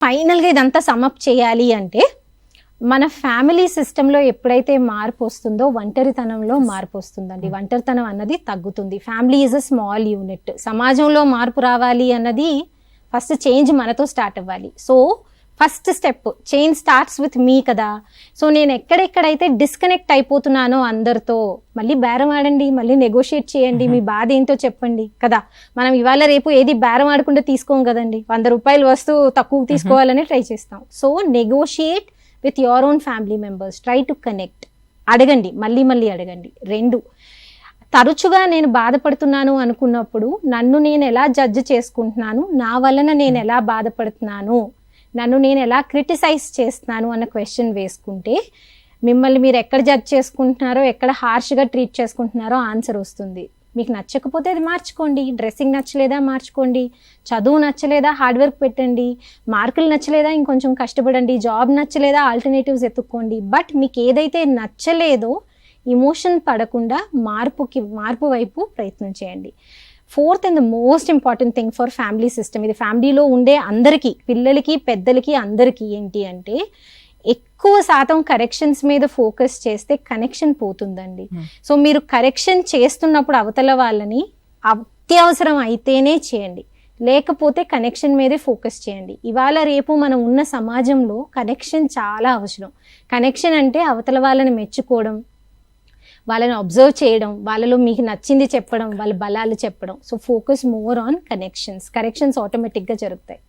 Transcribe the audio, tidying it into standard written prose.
ఫైనల్గా ఇదంతా సమప్ చేయాలి అంటే మన ఫ్యామిలీ సిస్టంలో ఎప్పుడైతే మార్పు వస్తుందో ఒంటరితనంలో మార్పు వస్తుందండి. ఒంటరితనం అన్నది తగ్గుతుంది. Family is a small unit. సమాజంలో మార్పు రావాలి అన్నది ఫస్ట్ చేంజ్ మనతో స్టార్ట్ అవ్వాలి. So first step change starts with me కదా. సో నేను ఎక్కడెక్కడైతే డిస్కనెక్ట్ అయిపోతున్నానో అందరితో, మళ్ళీ బేరం ఆడండి, మళ్ళీ నెగోషియేట్ చేయండి, మీ బాధ ఏంటో చెప్పండి కదా. మనం ఇవాళ రేపు ఏది బేరం ఆడకుండా తీసుకోం కదండి. 100 రూపాయలు వస్తువు తక్కువ తీసుకోవాలని ట్రై చేస్తాం. So negotiate with your own family members, try to connect. అడగండి, మళ్ళీ మళ్ళీ అడగండి. 2, తరచుగా నేను బాధపడుతున్నాను అనుకున్నప్పుడు నన్ను నేను ఎలా జడ్జ్ చేసుకుంటున్నాను, నా వలన నేను ఎలా బాధపడుతున్నాను, నన్ను నేను ఎలా క్రిటిసైజ్ చేస్తున్నాను అన్న క్వశ్చన్ వేసుకుంటే మిమ్మల్ని మీరు ఎక్కడ జడ్జ్ చేసుకుంటున్నారో, ఎక్కడ హార్ష్గా ట్రీట్ చేసుకుంటున్నారో ఆన్సర్ వస్తుంది. మీకు నచ్చకపోతే అది మార్చుకోండి. డ్రెస్సింగ్ నచ్చలేదా మార్చుకోండి, చదువు నచ్చలేదా హార్డ్ వర్క్ పెట్టండి, మార్కులు నచ్చలేదా ఇంకొంచెం కష్టపడండి, జాబ్ నచ్చలేదా ఆల్టర్నేటివ్స్ ఎత్తుక్కోండి. బట్ మీకు ఏదైతే నచ్చలేదో ఇమోషన్ పడకుండా మార్పు వైపు ప్రయత్నం చేయండి. 4th and the most important thing for family system, ఇది ఫ్యామిలీలో ఉండే అందరికీ, పిల్లలకి పెద్దలకి అందరికీ ఏంటి అంటే ఎక్కువ శాతం కరెక్షన్స్ మీద ఫోకస్ చేస్తే కనెక్షన్ పోతుందండి. సో మీరు కరెక్షన్ చేస్తున్నప్పుడు అవతల వాళ్ళని అత్యవసరం అయితేనే చేయండి, లేకపోతే కనెక్షన్ మీదే ఫోకస్ చేయండి. ఇవాళ రేపు మనం ఉన్న సమాజంలో కనెక్షన్ చాలా అవసరం. కనెక్షన్ అంటే అవతల వాళ్ళని మెచ్చుకోవడం, వాళ్ళని అబ్జర్వ్ చేయడం, వాళ్ళలో మీకు నచ్చింది చెప్పడం, వాళ్ళ బలాలు చెప్పడం. So focus more on connections ఆటోమేటిక్గా జరుగుతాయి.